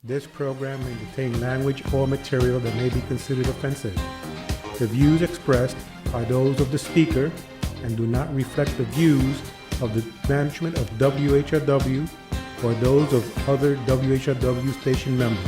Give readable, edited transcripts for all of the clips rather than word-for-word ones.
This program may contain language or material that may be considered offensive. The views expressed are those of the speaker and do not reflect the views of the management of WHRW or those of other WHRW station members.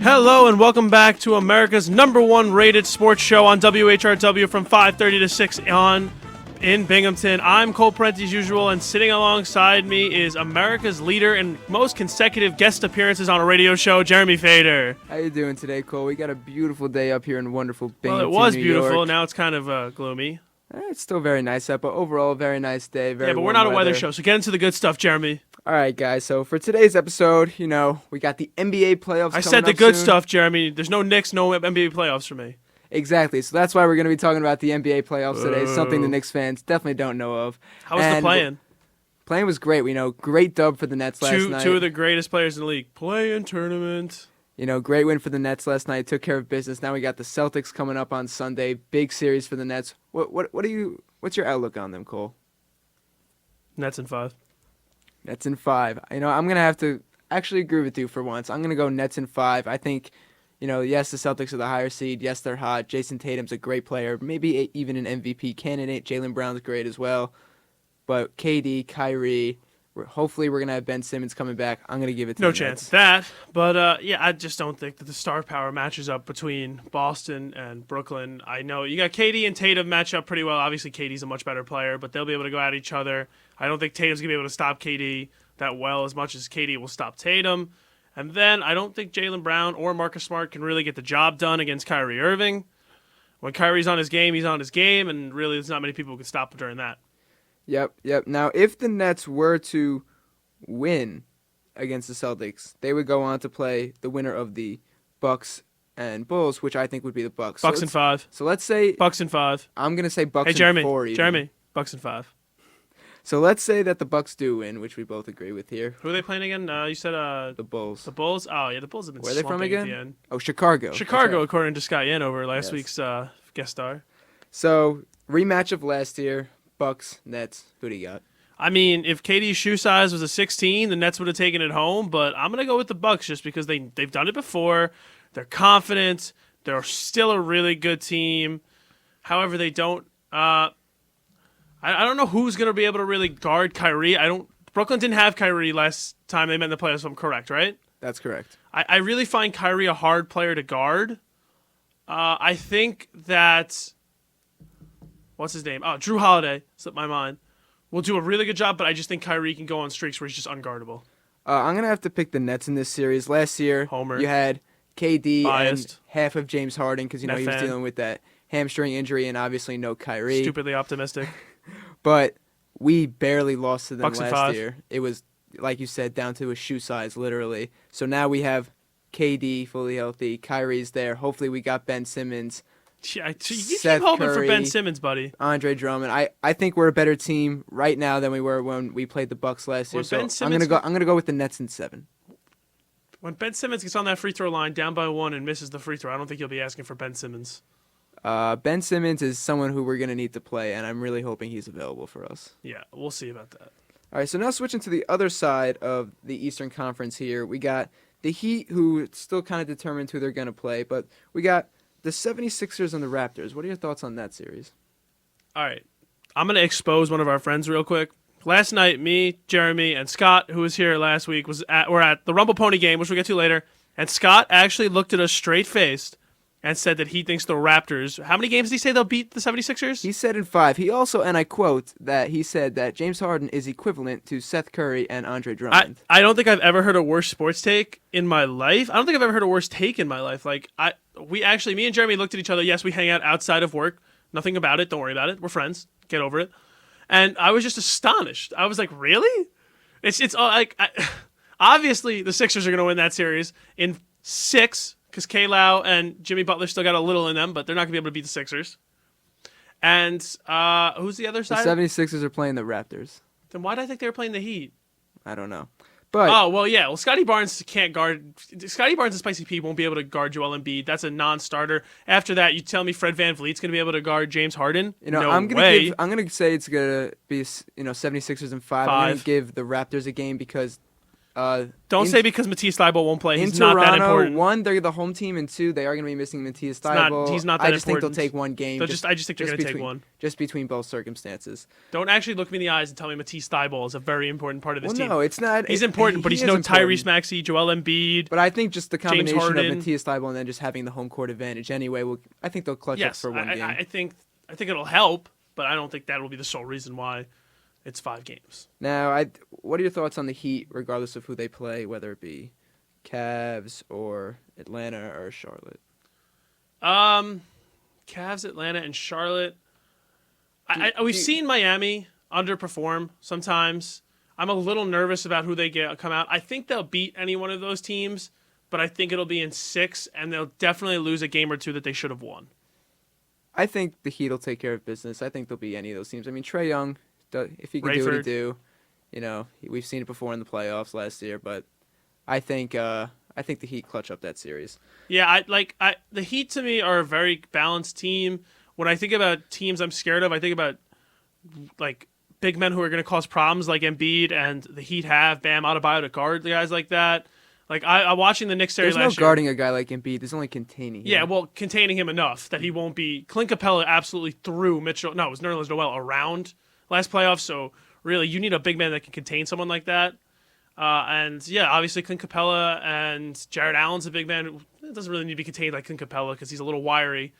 Hello and welcome back to America's #1 rated sports show on WHRW from 5:30 to 6 in Binghamton. I'm Cole Parenti as usual, and sitting alongside me is America's leader in most consecutive guest appearances on a radio show, Jeremy Fader. How you doing today, Cole? We got a beautiful day up here in wonderful Binghamton, Well, it was New beautiful. York. Now it's kind of gloomy. It's still very nice out, but overall, a very nice day. Very Yeah, but we're warm not a weather weather show, so get into the good stuff, Jeremy. All right, guys. So for today's episode, we got the NBA playoffs I coming said the up good soon. stuff, Jeremy. There's no Knicks, no NBA playoffs for me. Exactly. So that's why we're going to be talking about the NBA playoffs today. Something the Knicks fans definitely don't know of. How was the play-in? Playing was great. Great dub for the Nets last night. Two of the greatest players in the league. Play-in tournament. Great win for the Nets last night. Took care of business. Now we got the Celtics coming up on Sunday. Big series for the Nets. What's your outlook on them, Cole? Nets in 5. Nets in 5. I'm going to have to actually agree with you for once. I'm going to go Nets in 5. I think, yes, the Celtics are the higher seed. Yes, they're hot. Jason Tatum's a great player. Maybe even an MVP candidate. Jaylen Brown's great as well. But KD, Kyrie, hopefully we're going to have Ben Simmons coming back. I'm going to give it to No the chance Nets. of that. But, I just don't think that the star power matches up between Boston and Brooklyn. I know you got KD and Tatum match up pretty well. Obviously, KD's a much better player, but they'll be able to go at each other. I don't think Tatum's going to be able to stop KD that well as much as KD will stop Tatum. And then I don't think Jaylen Brown or Marcus Smart can really get the job done against Kyrie Irving. When Kyrie's on his game, he's on his game, and really there's not many people who can stop him during that. Yep. Now, if the Nets were to win against the Celtics, they would go on to play the winner of the Bucks and Bulls, which I think would be the Bucks. Bucks in 5. So let's say Bucks in 5. I'm going to say Bucks Hey, Jeremy. in 4 even. Jeremy. Bucks in 5. So let's say that the Bucks do win, which we both agree with here. Who are they playing again? You said The Bulls. the Bulls. Oh yeah, the Bulls have been. Where are they from slumping at again? the end. Oh, Chicago. Chicago, That's right. according to Scott Yanover, last Yes. week's guest star. So rematch of last year, Bucks, Nets. Who do you got? I mean, if KD's shoe size was a 16, the Nets would have taken it home. But I'm gonna go with the Bucks just because they've done it before. They're confident. They're still a really good team. However, they don't. I don't know who's going to be able to really guard Kyrie. Brooklyn didn't have Kyrie last time they met in the playoffs, if I'm correct, right? That's correct. I really find Kyrie a hard player to guard. I think that... What's his name? Oh, Drew Holiday. Slipped my mind. Will do a really good job, but I just think Kyrie can go on streaks where he's just unguardable. I'm going to have to pick the Nets in this series. Last year, Homer. you had KD Biased. and half of James Harden because, Net he was fan. dealing with that hamstring injury and obviously no Kyrie. Stupidly optimistic. But we barely lost to them Bucks in last 5. year. It was, like you said, down to a shoe size, literally. So now we have KD fully healthy. Kyrie's there. Hopefully we got Ben Simmons, Yeah, you Seth keep hoping for Curry. Ben Simmons, buddy. Andre Drummond. I think we're a better team right now than we were when we played the Bucks last year. When So Ben I'm Simmons- gonna go with the Nets in 7. When Ben Simmons gets on that free throw line down by 1 and misses the free throw, I don't think you'll be asking for Ben Simmons. Ben Simmons is someone who we're gonna need to play, and I'm really hoping he's available for us. Yeah, we'll see about that. All right, so now switching to the other side of the Eastern Conference here, we got the Heat, who still kind of determined who they're going to play, but we got the 76ers and the Raptors. What are your thoughts on that series? All right, I'm going to expose one of our friends real quick. Last night, me, Jeremy, and Scott, who was here last week, were at the Rumble Pony game, which we'll get to later, and Scott actually looked at us straight-faced and said that he thinks the Raptors... How many games did he say they'll beat the 76ers? He said in 5. He also, and I quote, that he said that James Harden is equivalent to Seth Curry and Andre Drummond. I don't think I've ever heard a worse sports take in my life. I don't think I've ever heard a worse take in my life. Me and Jeremy looked at each other. Yes, we hang out outside of work. Nothing about it. Don't worry about it. We're friends. Get over it. And I was just astonished. I was like, really? It's all like... obviously, the Sixers are going to win that series in 6... because K-Lau and Jimmy Butler still got a little in them, but they're not going to be able to beat the Sixers. And who's the other The side? 76ers are playing the Raptors. Then why did I think they were playing the Heat? I don't know. But Oh, well, yeah. Well, Scotty Barnes can't guard. Scotty Barnes and Spicy P won't be able to guard Joel Embiid. That's a non-starter. After that, you tell me Fred VanVleet's going to be able to guard James Harden? No I'm way. gonna say it's gonna be 76ers in 5. I'm gonna give the Raptors a game because Don't say because Matisse Thybulle won't play. in He's not that Toronto, important. 1, they're the home team, and 2, they are gonna be missing Matisse not- Thybulle. he's not that I just think important. they'll take one game. I just think they're going to take one. Just between both circumstances. Don't actually look me in the eyes and tell me Matisse Thybulle is a very important part of this Well, team. no, it's not. He's important, but he he's is no important. Tyrese Maxey, Joel Embiid. But I think just the combination of Harden. Matisse Thybulle and then just having the home court advantage anyway, I think they'll clutch up Yes, for one game. I think it'll help, but I don't think that will be the sole reason why it's 5 games. Now, what are your thoughts on the Heat, regardless of who they play, whether it be Cavs or Atlanta or Charlotte? Cavs, Atlanta, and Charlotte. We've seen Miami underperform sometimes. I'm a little nervous about who they come out. I think they'll beat any one of those teams, but I think it'll be in 6, and they'll definitely lose a game or two that they should have won. I think the Heat will take care of business. I think they'll beat any of those teams. I mean, Trae Young, if he can do what he Rayford. do, we've seen it before in the playoffs last year, but I think the Heat clutch up that series. Yeah, the Heat to me are a very balanced team. When I think about teams I'm scared of, I think about like big men who are going to cause problems, like Embiid and the Heat have Bam Adebayo to guard the guys like that. Like I'm watching the Knicks series There's no last year. guarding a guy like Embiid. There's only containing him. Yeah, well, containing him enough that he won't be. Clint Capella absolutely threw Mitchell. No, it was Nerlens Noel around last playoff. So really, you need a big man that can contain someone like that. And yeah, obviously Clint Capella and Jared Allen's a big man. It doesn't really need to be contained like Clint Capella because he's a little wiry.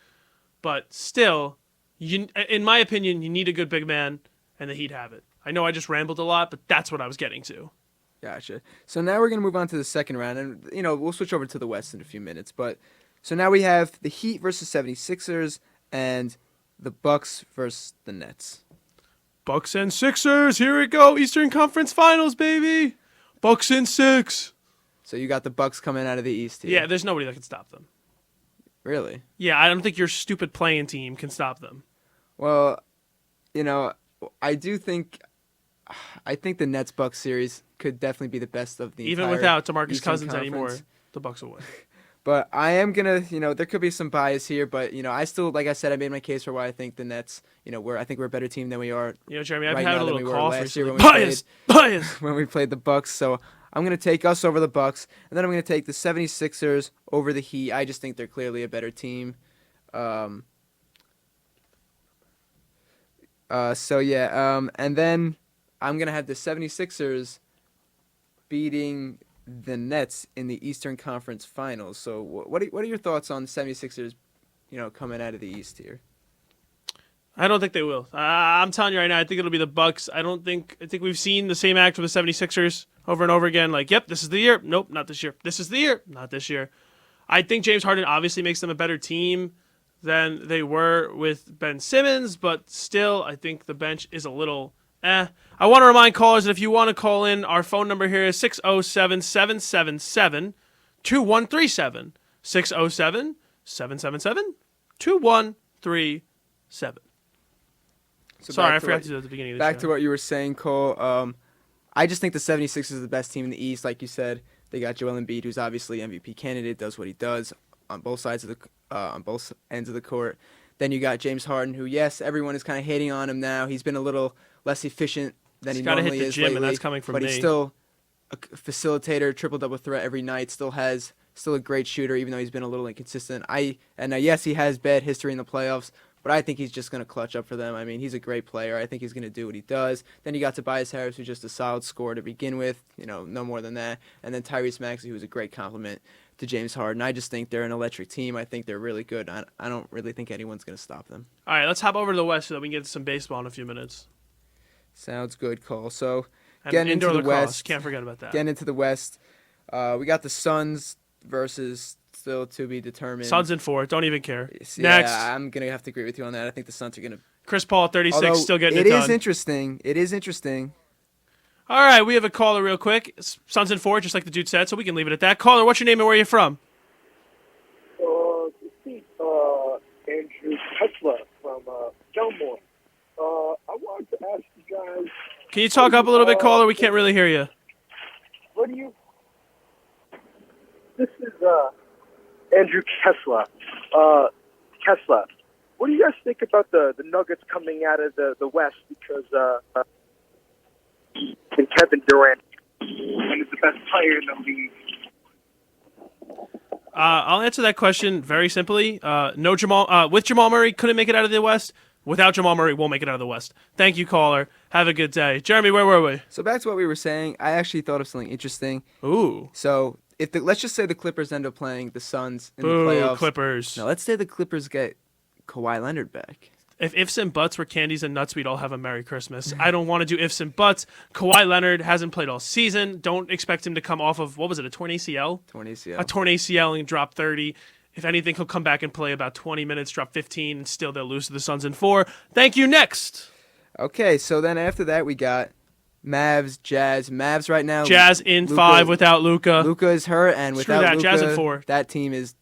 But still, in my opinion, you need a good big man, and the Heat have it. I know I just rambled a lot, but that's what I was getting to. Gotcha. So now we're going to move on to the second round, and we'll switch over to the West in a few minutes. But so now we have the Heat versus 76ers and the Bucks versus the Nets. Bucks and Sixers, here we go. Eastern Conference Finals, baby. Bucks in 6. So you got the Bucks coming out of the East here. Yeah, there's nobody that can stop them. Really? Yeah, I don't think your stupid playing team can stop them. Well, I think the Nets Bucks series could definitely be the best of the Even entire without DeMarcus Eastern Cousins Conference. anymore, the Bucks will win. But I am gonna, there could be some bias here, but I still, like I said, I made my case for why I think the Nets, I think we're a better team than we are. Jeremy, I've right had now a than little we were cough last year recently. when we Bias. when we played the Bucks. So I'm gonna take us over the Bucks, and then I'm gonna take the 76ers over the Heat. I just think they're clearly a better team. And then I'm gonna have the 76ers beating the Nets in the Eastern Conference Finals. So what are your thoughts on the 76ers, coming out of the East here? I don't think they will. I'm telling you right now, I think it'll be the Bucks. I think we've seen the same act with the 76ers over and over again. Like, yep, this is the year. Nope, not this year. This is the year. Not this year. I think James Harden obviously makes them a better team than they were with Ben Simmons, but still, I think the bench is a little I want to remind callers that if you want to call in, our phone number here is 607-777-2137. 607-777-2137. Sorry, I forgot to do that at the beginning of the show. Back to what you were saying, Cole. I just think the 76ers is the best team in the East. Like you said, they got Joel Embiid, who's obviously MVP candidate, does what he does on both sides of on both ends of the court. Then you got James Harden, who, yes, everyone is kind of hating on him now. He's been a little less efficient than he normally is lately. And that's coming from but me. He's still a facilitator, triple-double threat every night, still a great shooter, even though he's been a little inconsistent. Yes, he has bad history in the playoffs, but I think he's just going to clutch up for them. I mean, he's a great player. I think he's going to do what he does. Then you got Tobias Harris, who's just a solid scorer to begin with, no more than that. And then Tyrese Maxey, who's a great compliment to James Harden. I just think they're an electric team. I think they're really good. I don't really think anyone's going to stop them. All right, let's hop over to the West so that we can get to some baseball in a few minutes. Sounds good, Cole. So, And getting into the lacrosse. West. Can't forget about that. Getting into the West, we got the Suns versus still to be determined. Suns in 4. Don't even care. Yeah, Next. I'm going to have to agree with you on that. I think the Suns are going to... Chris Paul, 36, Although still getting it done. It is interesting. All right, we have a caller real quick. Suns in 4, just like the dude said, so we can leave it at that. Caller, what's your name and where are you from? This is Andrew Tesla from Belmore. I wanted to ask you guys... Can you talk up a little bit, caller? We can't really hear you. What do Andrew Kessler. Kessler, what do you guys think about the Nuggets coming out of the West? Because and Kevin Durant is the best player in the league. I'll answer that question very simply. No Jamal with Jamal Murray couldn't make it out of the West. Without Jamal Murray, won't make it out of the West. Thank you, caller. Have a good day, Jeremy. Where were we? So back to what we were saying, I actually thought of something interesting. Ooh, So if let's just say the Clippers end up playing the Suns in boo, the playoffs. Clippers. No, let's say the Clippers get Kawhi Leonard back. If ifs and buts were candies and nuts, we'd all have a Merry Christmas. I don't want to do ifs and buts. Kawhi Leonard hasn't played all season. Don't expect him to come off of, what was it, a torn ACL? Torn ACL. A torn ACL and drop 30. If anything, he'll come back and play about 20 minutes, drop 15, and still they'll lose to the Suns in 4. Thank you. Next. Okay, so then after that we got Mavs, Jazz. Mavs right now. Jazz in Luka- 5 without Luka. Luka is hurt, and Screw without that, Luka, Jazz in 4. that team is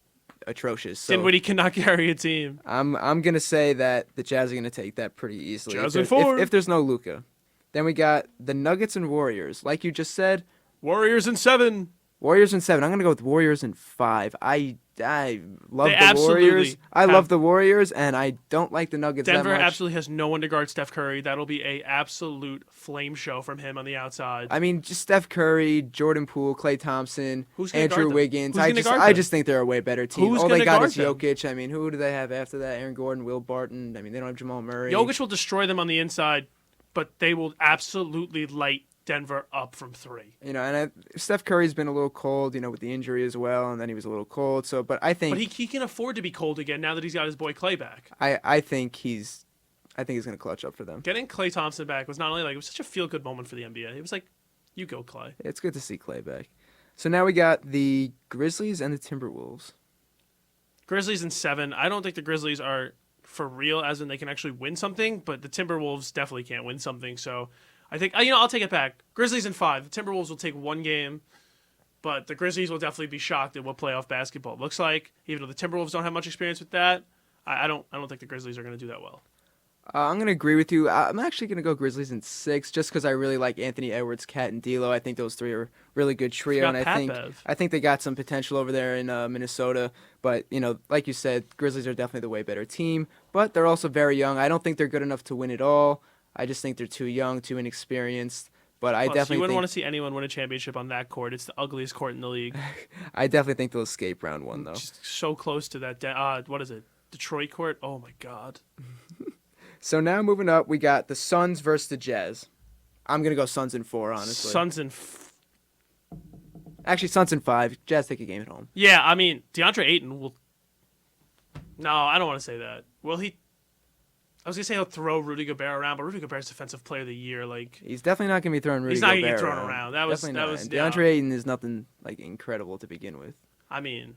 atrocious. So Dinwiddie cannot carry a team. I'm gonna say that the Jazz are gonna take that pretty easily. Jazz if, in 4. if there's no Luka. Then we got the Nuggets and Warriors. Like you just said, Warriors in 7. Warriors in 7. I'm gonna go with Warriors in 5. I love They the absolutely Warriors. I have- love the Warriors, and I don't like the Nuggets Denver that much. absolutely has no one to guard Steph Curry. That'll be a absolute flame show from him on the outside. I mean, just Steph Curry, Jordan Poole, Klay Thompson, Who's gonna Andrew guard them? Wiggins. Who's I gonna just guard I them? just think they're a way better team. Who's All they gonna got guard is them? Jokic. I mean, who do they have after that? Aaron Gordon, Will Barton. I mean, they don't have Jamal Murray. Jokic will destroy them on the inside, but they will absolutely light Denver up from 3. You know, and Steph Curry's been a little cold, you know, with the injury as well, and then he was a little cold. So, but I think But he can afford to be cold again now that he's got his boy Clay back. I think he's gonna clutch up for them. Getting Clay Thompson back was not only like it was such a feel good moment for the NBA. It was like, you go Clay. It's good to see Clay back. So now we got the Grizzlies and the Timberwolves. Grizzlies in 7. I don't think the Grizzlies are for real, as in they can actually win something, but the Timberwolves definitely can't win something. So I think I'll take it back. Grizzlies in 5. The Timberwolves will take 1 game, but the Grizzlies will definitely be shocked at what playoff basketball looks like. Even though the Timberwolves don't have much experience with that, I don't think the Grizzlies are going to do that well. I'm going to agree with you. I'm actually going to go Grizzlies in 6 just because I really like Anthony Edwards, Cat, and D'Lo. I think those 3 are a really good trio, Forgot and Pat I think Bev. I think they got some potential over there in Minnesota. But, you know, like you said, Grizzlies are definitely the way better team, but they're also very young. I don't think they're good enough to win it all. I just think they're too young, too inexperienced. But I Plus, definitely you wouldn't think, want to see anyone win a championship on that court. It's the ugliest court in the league. I definitely think they'll escape round 1, though. Just so close to that. What is it? Detroit court? Oh my God. So now moving up, we got the Suns versus the Jazz. I'm going to go Suns in 4, honestly. Suns in. Actually, Suns in 5. Jazz take a game at home. Yeah, I mean DeAndre Ayton will. No, I don't want to say that. Will he? I was gonna say he'll throw Rudy Gobert around, but Rudy Gobert's Defensive Player of the Year. Like He's definitely not going to be throwing Rudy he's not Gobert gonna get thrown around. That was Definitely that not. was And yeah. DeAndre Ayton is nothing like incredible to begin with. I mean,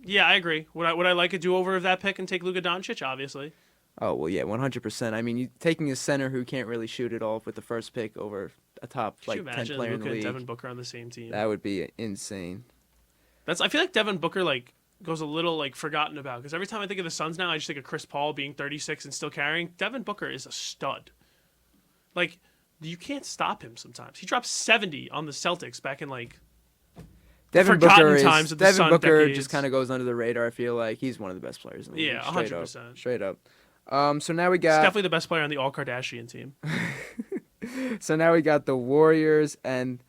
yeah, I agree. Would I like a do over of that pick and take Luka Doncic? Obviously. Oh well, yeah, 100%. I mean, you taking a center who can't really shoot it all with the first pick over a top Could you like 10 imagine player in Luka the and league. Devin Booker on the same team? That would be insane. I feel like Devin Booker like goes a little like forgotten about because every time I think of the Suns now, I just think of Chris Paul being 36 and still carrying. Devin Booker is a stud. Like you can't stop him sometimes. He dropped 70 on the Celtics back in like Devin forgotten Booker times of the Devin Sun Booker decades. just kind of goes under the radar. I feel like he's one of the best players in the Yeah, league. Straight 100%. up. Straight up. So now we he's got definitely the best player on the All Kardashian team. the Warriors and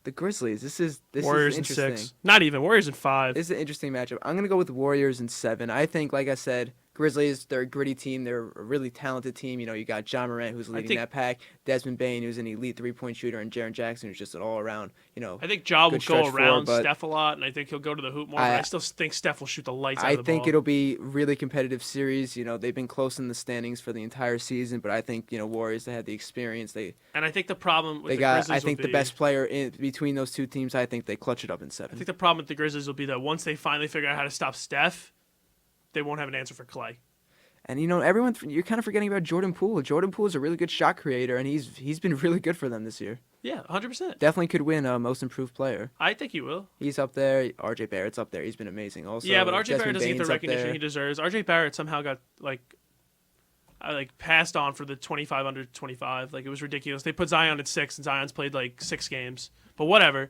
the Grizzlies. This Warriors is in interesting. 6, not even Warriors in 5. This is an interesting matchup. I'm going to go with the Warriors in 7. I think, like I said, Grizzlies, they're a gritty team. They're a really talented team. You know, you got John Morant, who's leading think- that pack, Desmond Bain, who's an elite three-point shooter, and Jaren Jackson, who's just an all-around, you know. I think Ja will good go stretch forward, around but Steph a lot, and I think he'll go to the hoop more. But I still think Steph will shoot the lights out I of the think ball. it'll be really competitive series. You know, they've been close in the standings for the entire season, but I think, you know, Warriors, they had the experience. And I think the problem with They the got, Grizzlies I think, will the be, best player in between those two teams. I think they clutch it up in I 7. think the problem with the Grizzlies will be that once they finally figure out how to stop Steph, they won't have an answer for Clay. And, you know, you're kind of forgetting about Jordan Poole. Jordan Poole is a really good shot creator, and he's been really good for them this year. Yeah, 100%. Definitely could win Most Improved Player. I think he will. He's up there. RJ Barrett's up there. He's been amazing. Also, Yeah, but RJ Barrett Desmond doesn't get Bane's the up recognition there. he deserves. RJ Barrett somehow got passed on for the 25 under 25. Like it was ridiculous. They put Zion at 6, and Zion's played like 6 games. But whatever.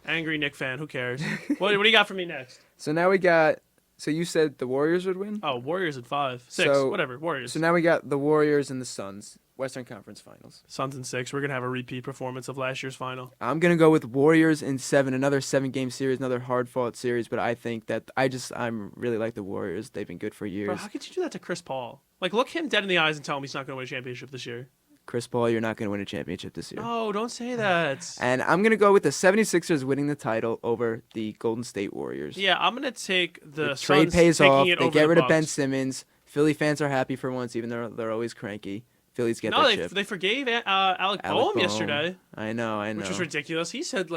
Angry Nick fan. Who cares? What do you got for me next? So now we got. So you said the Warriors would win. Oh, Warriors at 5, 6, So- whatever. Warriors. So now we got the Warriors and the Suns, Western Conference Finals. Suns in 6. We're gonna have a repeat performance of last year's final. I'm gonna go with Warriors in 7, another 7-game series, another hard-fought series. But I think that I'm really like the Warriors. They've been good for years. Bro, how could you do that to Chris Paul? Like, look him dead in the eyes and tell him he's not gonna win a championship this year. Chris Paul, you're not gonna win a championship this year. No, don't say that. And I'm gonna go with the 76ers winning the title over the Golden State Warriors. Yeah, I'm gonna take the Trade Suns pays taking off. it They over get the rid of Ben Bucks. Simmons. Philly fans are happy for once, even though they're always cranky. Phillies get No, their they chip. they forgave Alec Boehm yesterday, I know. which was ridiculous. He said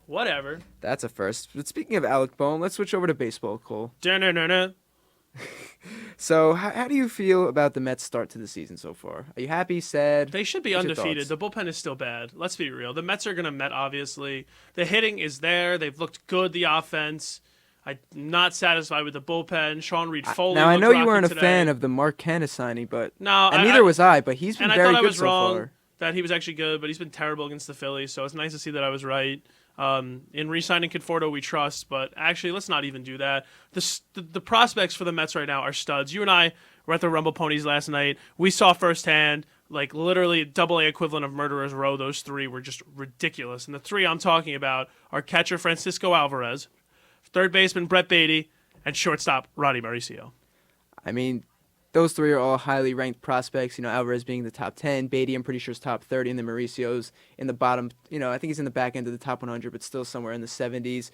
whatever. That's a first. But speaking of Alec Boehm, let's switch over to baseball, Cole. Da-na-na-na. So how do you feel about the Mets' start to the season so far? Are you happy, sad? They should be What's your undefeated. thoughts? The bullpen is still bad. Let's be real. The Mets are going to Met, obviously. The hitting is there. They've looked good, the offense. I'm not satisfied with the bullpen. Sean Reed Foley. Now I looked know you rocky weren't a today. fan of the Mark Canha signing, but No, and neither was I. But he's been and I very thought I good was so wrong far. that he was actually good, but he's been terrible against the Phillies, so it's nice to see that I was right. In re-signing Conforto, we trust, but actually, let's not even do that. The prospects for the Mets right now are studs. You and I were at the Rumble Ponies last night. We saw firsthand, like literally double-A equivalent of Murderers Row. Those 3 were just ridiculous. And the 3 I'm talking about are catcher Francisco Alvarez, third baseman Brett Beatty, and shortstop Ronnie Mauricio. I mean, those 3 are all highly ranked prospects. You know, Alvarez being the top 10, Beatty I'm pretty sure is top 30, and then Mauricio's in the bottom. You know, I think he's in the back end of the top 100, but still somewhere in the 70s.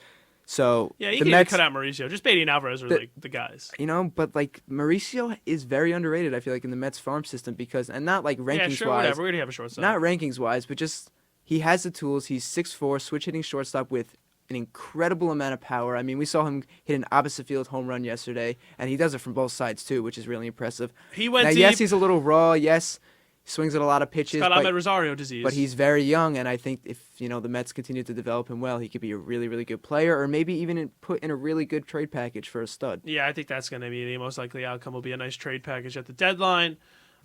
So Yeah, you the can Mets, cut out Mauricio. Just Beatty and Alvarez are like the guys. you know, but like Mauricio is very underrated. I feel like in the Mets farm system because, and not like rankings Yeah, sure, wise, whatever. We're gonna have a shortstop. not rankings wise, but just he has the tools. He's 6'4", switch hitting shortstop with an incredible amount of power. I mean, we saw him hit an opposite field home run yesterday, and he does it from both sides too, which is really impressive. He went Now, deep. yes, he's a little raw. Yes, he swings at a lot of pitches, Got Ahmed but, Rosario disease. but he's very young, and I think if the Mets continue to develop him well, he could be a really, really good player, or maybe even put in a really good trade package for a stud. Yeah, I think that's going to be the most likely outcome. Will be a nice trade package at the deadline.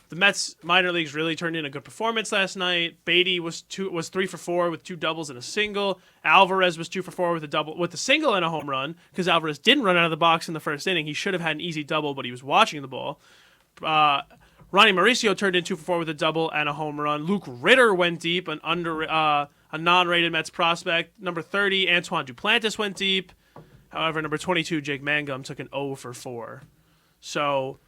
The Mets minor leagues really turned in a good performance last night. Beatty was 3 for 4 with 2 doubles and a single. Alvarez was 2 for 4 with a single and a home run because Alvarez didn't run out of the box in the first inning. He should have had an easy double, but he was watching the ball. Ronnie Mauricio turned in 2 for 4 with a double and a home run. Luke Ritter went deep, a non-rated Mets prospect. Number 30, Antoine Duplantis went deep. However, number 22, Jake Mangum took an 0 for 4. So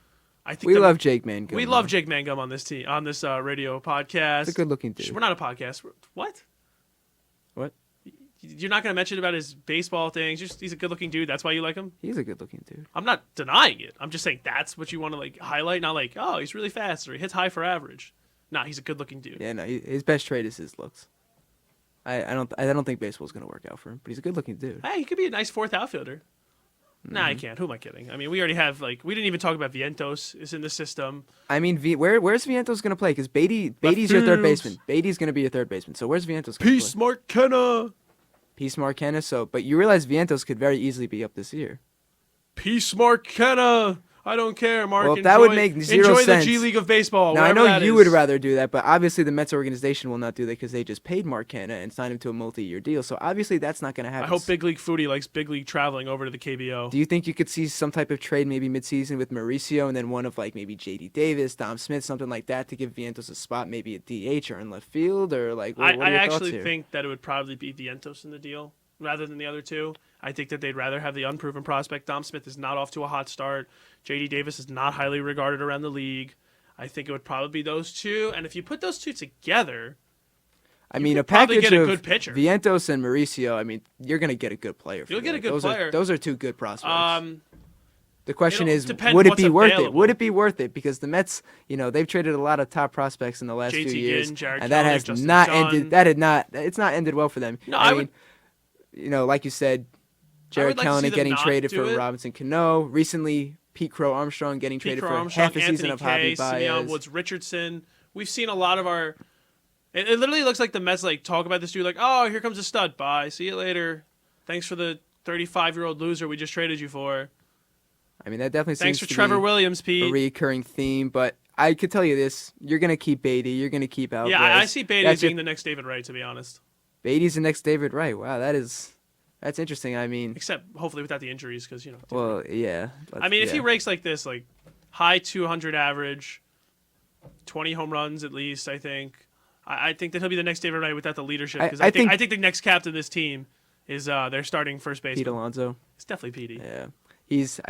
I think We love Jake Mangum. we love Jake Mangum on this radio podcast. He's a good-looking dude. We're not a podcast. What? What? You're not going to mention about his baseball things. He's a good-looking dude. That's why you like him. He's a good-looking dude. I'm not denying it. I'm just saying that's what you want to like highlight. Not like, oh, he's really fast or he hits high for average. Nah, he's a good-looking dude. Yeah, no, his best trait is his looks. I don't think baseball's gonna work out for him, but he's a good-looking dude. Hey, he could be a nice 4th outfielder. Nah, I can't. Who am I kidding? I mean, we already have we didn't even talk about Vientos is in the system. I mean, where's Vientos gonna play? Because Beatty's your third field. baseman. Beatty's gonna be your third baseman. So where's Vientos gonna Peace, play? Mark Kenna. Peace, Mark Canha. So, but you realize Vientos could very easily be up this year. Peace, Mark Kenna. I don't care, Mark. Well, that would make zero enjoy sense. the G League of Baseball. Now I wherever know that you is. would rather do that, but obviously the Mets organization will not do that because they just paid Mark Canha and signed him to a multi-year deal. So obviously that's not gonna happen. I hope Big League Foodie likes Big League traveling over to the KBO. Do you think you could see some type of trade maybe midseason with Mauricio and then one of like maybe J.D. Davis, Dom Smith, something like that to give Vientos a spot, maybe at DH or in left field, or like what are I your thoughts actually here? think that it would probably be Vientos in the deal rather than the other two. I think that they'd rather have the unproven prospect. Dom Smith is not off to a hot start. J.D. Davis is not highly regarded around the league. I think it would probably be those two. And if you put those two together, I mean, a could probably package get a of good pitcher. Vientos and Mauricio. I mean, you're gonna get a good player. You'll get a good those player. Those are two good prospects. The question it'll is, depend would it what's be worth it? available. Would it be worth it? Because the Mets, they've traded a lot of top prospects in the last JT few years, Ginn, Jared and that Kelenic, has Justin not Dunn. ended. That had not. It's not ended well for them. No, I I mean, like you said, Jared like to see Kelenic them getting not traded do for it. Robinson Cano. Recently, Pete Crow Armstrong getting Pete traded Crow for Armstrong, half a Anthony season of Kay, Javi Baez. Simeon Woods Richardson. We've seen a lot of our. It literally looks like the Mets talk about this dude like, oh, here comes a stud. Bye. See you later. Thanks for the 35-year-old loser we just traded you for. I mean, that definitely Thanks seems for to Trevor be Williams, a Pete. recurring theme. But I could tell you this: you're gonna keep Beatty. You're gonna keep Alvarez. Yeah, I see Beatty That's as being the next David Wright, to be honest. Beatty's the next David Wright. Wow, that's interesting. I mean, Except hopefully without the injuries, because well, yeah. I mean, if he yeah. rakes like this, like high 200 average, 20 home runs at least, I think. I think that he'll be the next David Wright without the leadership. Because I think the next captain of this team is their starting first baseman. Pete Alonso. It's definitely Petey. Yeah, he's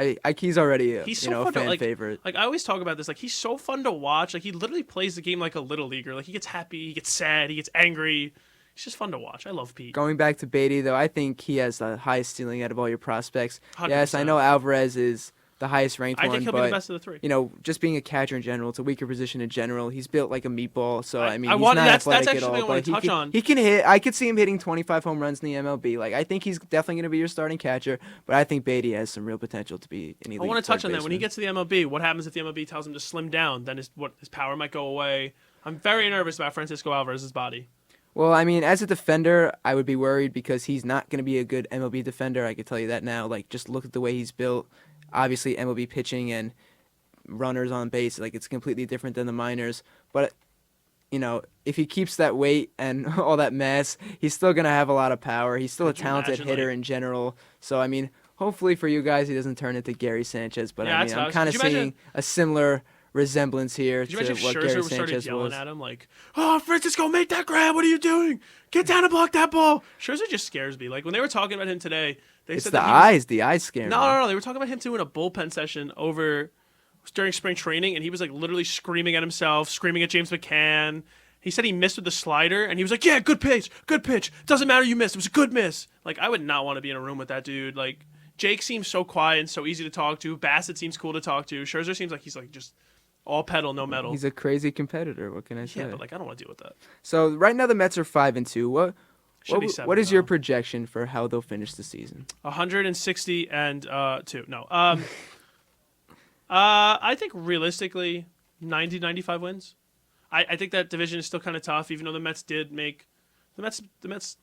already He's so a fun fan favorite. Like I always talk about this. Like he's so fun to watch. Like he literally plays the game like a little leaguer. Like he gets happy, he gets sad, he gets angry. He's just fun to watch. I love Pete. Going back to Beatty though, I think he has the highest ceiling out of all your prospects. 100%. Yes, I know Alvarez is the highest ranked I one, think he'll but be the best of the three. just being a catcher in general, it's a weaker position in general. He's built like a meatball, so I mean, I he's want- not that's athletic actually at what I all. wanna But touch on. he can hit. I could see him hitting 25 home runs in the MLB. Like I think he's definitely going to be your starting catcher, but I think Beatty has some real potential to be an elite. I want to touch third on that. When he baseman. gets to the MLB, what happens if the MLB tells him to slim down? Then his power might go away. I'm very nervous about Francisco Alvarez's body. Well, I mean, as a defender, I would be worried because he's not going to be a good MLB defender. I can tell you that now. Like, just look at the way he's built. Obviously, MLB pitching and runners on base, like, it's completely different than the minors. But, if he keeps that weight and all that mass, he's still going to have a lot of power. He's still Could a you talented imagine, hitter like- in general. So, I mean, hopefully for you guys, he doesn't turn into Gary Sanchez. But, Yeah, I that's mean, what I I'm was- kind of could you imagine- seeing a similar resemblance here Could you to imagine if what Scherzer Gary started Sanchez yelling was. at him like, "Oh, Francisco, make that grab! What are you doing? Get down and block that ball!" Scherzer just scares me. Like when they were talking about him today, they It's said the that he was- eyes. The eyes scare me. No. They were talking about him doing a bullpen session during spring training, and he was like literally screaming at himself, screaming at James McCann. He said he missed with the slider, and he was like, "Yeah, good pitch. Doesn't matter you missed. It was a good miss." Like I would not want to be in a room with that dude. Like Jake seems so quiet and so easy to talk to. Bassett seems cool to talk to. Scherzer seems like he's like just all pedal, no metal. He's a crazy competitor. What can I say? Yeah, but like I don't want to deal with that. So right now the Mets are 5-2. Should be What is your 7-0. projection for how they'll finish the season? 160 and 2. No. I think realistically 90, 95 wins. I think that division is still kind of tough, even though the Mets the Mets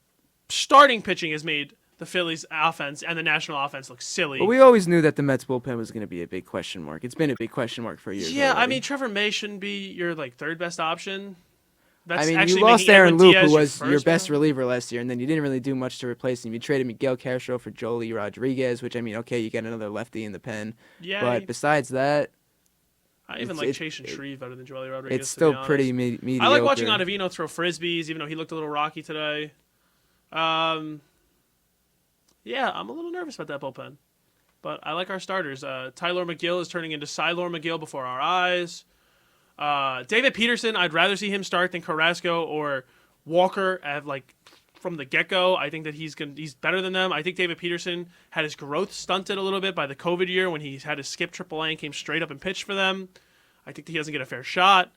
starting pitching has made the Phillies offense and the national offense look silly. But we always knew that the Mets bullpen was going to be a big question mark. It's been a big question mark for years. Yeah, I already. mean Trevor May shouldn't be your like third best option. That's I mean, actually you lost making Aaron Edwin Loop, Diaz who was your first best round. reliever last year, and then you didn't really do much to replace him. You traded Miguel Castro for Joely Rodriguez, which I mean, okay, you get another lefty in the pen, Yeah, but besides that, I even it's- like it- Chase and it- Shreve better than Joely Rodriguez. it's to be still honest. pretty mediocre. I like watching Ottavino throw frisbees, even though he looked a little rocky today. Yeah, I'm a little nervous about that bullpen, but I like our starters. Tyler McGill is turning into Cylor McGill before our eyes. David Peterson, I'd rather see him start than Carrasco or Walker from the get-go. I think that he's better than them. I think David Peterson had his growth stunted a little bit by the COVID year when he had to skip AAA and came straight up and pitched for them. I think that he doesn't get a fair shot.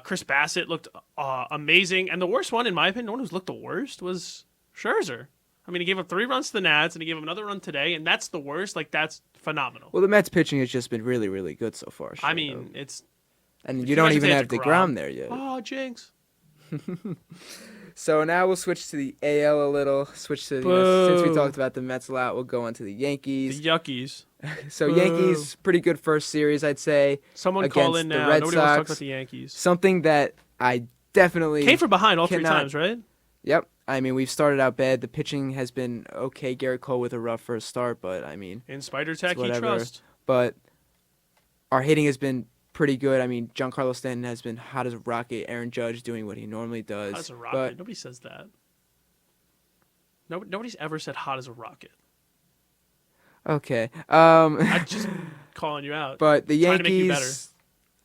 Chris Bassett looked amazing. And the worst one, in my opinion, the one who's looked the worst was Scherzer. I mean, he gave up 3 runs to the Nats, and he gave up another run today, and that's the worst. Like, that's phenomenal. Well, the Mets pitching has just been really, really good so far. I mean, it's... and Can you don't imagine even if they have had DeGrom there yet. Oh, jinx. So now we'll switch to the AL a little. Switch to since we talked about the Mets a lot, we'll go on to the Yankees. The Yuckies. So Boo. Yankees, pretty good first series, I'd say. Someone call in against the now. Red Nobody wants to talk Sox. about the Yankees. Something that I definitely Came from behind all 3 cannot- times, right? Yep. I mean, we've started out bad. The pitching has been okay. Garrett Cole with a rough first start, but I mean, In Spider Tech, he whatever. trust. but our hitting has been pretty good. I mean, Giancarlo Stanton has been hot as a rocket. Aaron Judge doing what he normally does. Hot as a rocket. But Nobody says that. Nobody's ever said hot as a rocket. okay. I'm just calling you out. But the Trying to make you Yankees.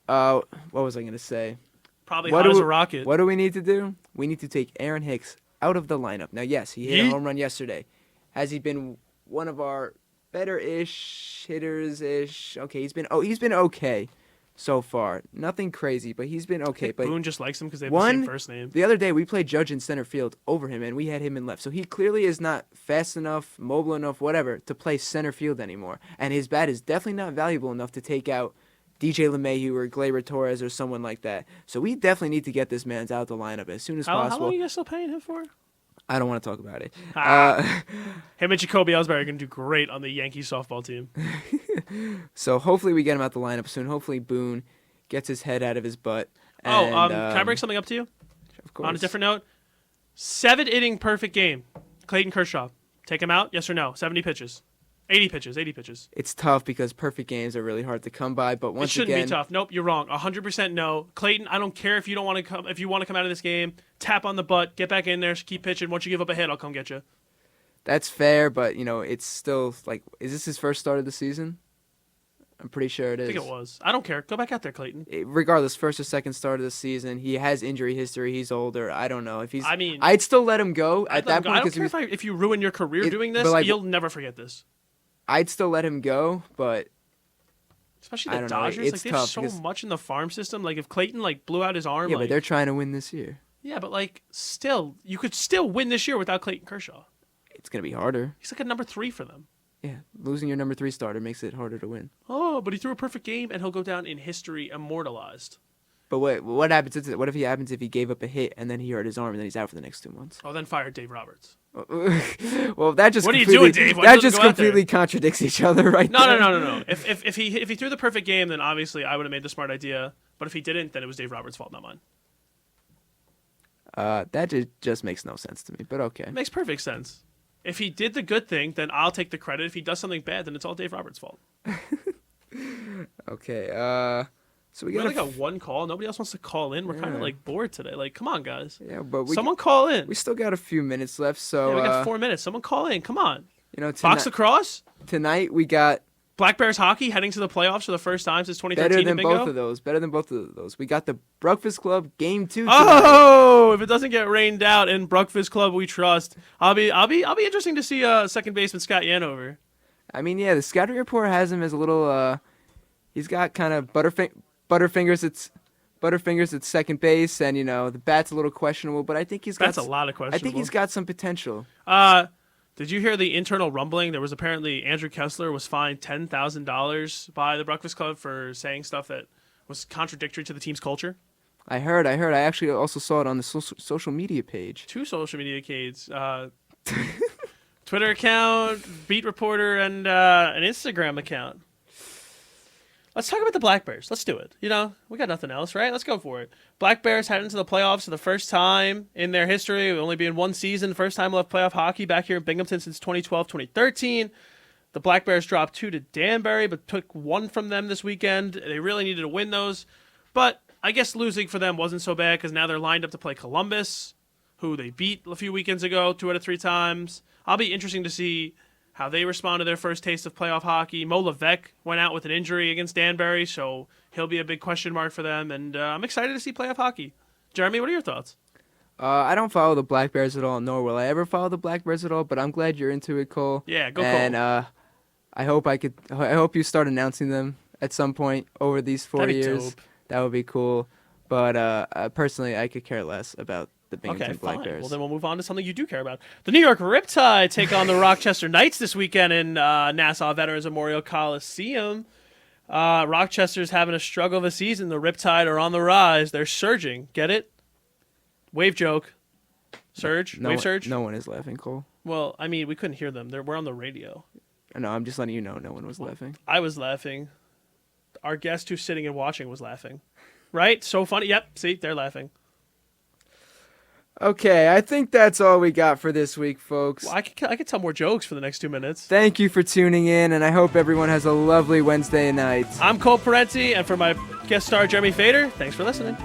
What was I gonna say? Probably what hot do as a we- rocket. What do we need to do? We need to take Aaron Hicks out of the lineup. Now, yes, he hit Yeet. a home run yesterday. Has he been one of our better-ish hitters-ish? Okay, he's been okay so far. Nothing crazy, but he's been okay. Nick But Boone just likes him because they have the one same first name. the other day we played Judge in center field over him, and we had him in left. So he clearly is not fast enough, mobile enough, whatever, to play center field anymore. And his bat is definitely not valuable enough to take out DJ LeMahieu or Gleyber Torres or someone like that. So we definitely need to get this man out of the lineup as soon as How possible. long are you guys still paying him for? I don't want to talk about it. Ah. Him and Jacoby Ellsbury are going to do great on the Yankees softball team. So hopefully we get him out the lineup soon. Hopefully Boone gets his head out of his butt. Oh, And, can I bring something up to you? Of course. On a different note, 7-inning perfect game. Clayton Kershaw. Take him out? Yes or no? 70 pitches. 80 pitches. 80 pitches. It's tough because perfect games are really hard to come by. But It once shouldn't again, be tough. Nope, you're wrong. 100% no. Clayton, I don't care if you don't want to come. If you want to come out of this game, tap on the butt, get back in there, keep pitching. Once you give up a hit, I'll come get you. that's fair. But it's still like, is this his first start of the season? I'm pretty sure it is. I think it was. I don't care. Go back out there, Clayton. Regardless, first or second start of the season, he has injury history. He's older. I don't know if he's. I mean, I'd still let him go I'd at let him that go. point I don't because care if you ruin your career It- doing this. but, like, You'll never forget this. I'd still let him go. But Especially I the don't know. Dodgers. It's Like, they have tough so because- much in the farm system. Like, if Clayton blew out his arm, yeah, like, but they're trying to win this year. yeah, but still, you could still win this year without Clayton Kershaw. It's gonna be harder. He's like a number 3 for them. Yeah, losing your number 3 starter makes it harder to win. Oh, but he threw a perfect game, and he'll go down in history immortalized. But what happens? What if he gave up a hit and then he hurt his arm and then he's out for the next 2 months? Oh, then fire Dave Roberts. Well, that just What are you completely- doing, Dave? Why That doesn't just go out there? completely contradicts each other, right? No, there. no. If he threw the perfect game, then obviously I would have made the smart idea. But if he didn't, then it was Dave Roberts' fault, not mine. That just makes no sense to me. But okay. It makes perfect sense. If he did the good thing, then I'll take the credit. If he does something bad, then it's all Dave Roberts' fault. Okay. So we We got only got one call. Nobody else wants to call in. We're kind of Yeah. bored today. Come on, guys. yeah, but Someone call in. we still got a few minutes left. So Yeah, we got 4 minutes. Someone call in. Come on. Fox Lacrosse, tonight we got Black Bears hockey heading to the playoffs for the first time since 2013 better in than bingo. both of those. Better than both of those. We got the Breakfast Club Game 2 tonight. Oh, if it doesn't get rained out in Bruckfist Club, we trust. I'll be interesting to see second baseman Scott Yanover. I mean, yeah, the scouting report has him as a little. He's got kind of butterfingers at second base, and the bat's a little questionable. But I think he's got. That's a lot of questions. I think he's got some potential. Did you hear the internal rumbling? There was apparently Andrew Kessler was fined $10,000 by the Bruckfist Club for saying stuff that was contradictory to the team's culture. I heard. I actually also saw it on the social media page. 2 social media accounts, Twitter account, beat reporter, and an Instagram account. Let's talk about the Black Bears. Let's do it. We got nothing else, right? Let's go for it. Black Bears heading into the playoffs for the first time in their history. It'll only be in one season. First time we'll have playoff hockey back here in Binghamton since 2012-2013. The Black Bears dropped 2 to Danbury, but took 1 from them this weekend. They really needed to win those. But I guess losing for them wasn't so bad because now they're lined up to play Columbus, who they beat a few weekends ago 2 out of 3 times. I'll be interesting to see how they respond to their first taste of playoff hockey. Mo Levesque went out with an injury against Danbury, so he'll be a big question mark for them. And I'm excited to see playoff hockey. Jeremy, what are your thoughts? I don't follow the Black Bears at all, nor will I ever follow the Black Bears at all. But I'm glad you're into it, Cole. Yeah, go Cole. And I hope you start announcing them at some point over these 4 That'd be years. dope. That would be cool. But personally, I could care less about the Binghamton Okay, Black fine. Bears. Well, then we'll move on to something you do care about. The New York Riptide take on the Rochester Knights this weekend in Nassau Veterans Memorial Coliseum. Rochester's having a struggle of a season. The Riptide are on the rise. They're surging. Get it? Wave joke. Surge. Wave surge. No one is laughing, Cole. Well, I mean, we couldn't hear them. We're on the radio. No, I'm just letting you know no one was laughing. I was laughing. Our guest who's sitting and watching was laughing. Right? So funny. Yep. See, they're laughing. Okay, I think that's all we got for this week, folks. Well, I could tell more jokes for the next 2 minutes. Thank you for tuning in, and I hope everyone has a lovely Wednesday night. I'm Cole Parenti, and for my guest star, Jeremy Fader, thanks for listening.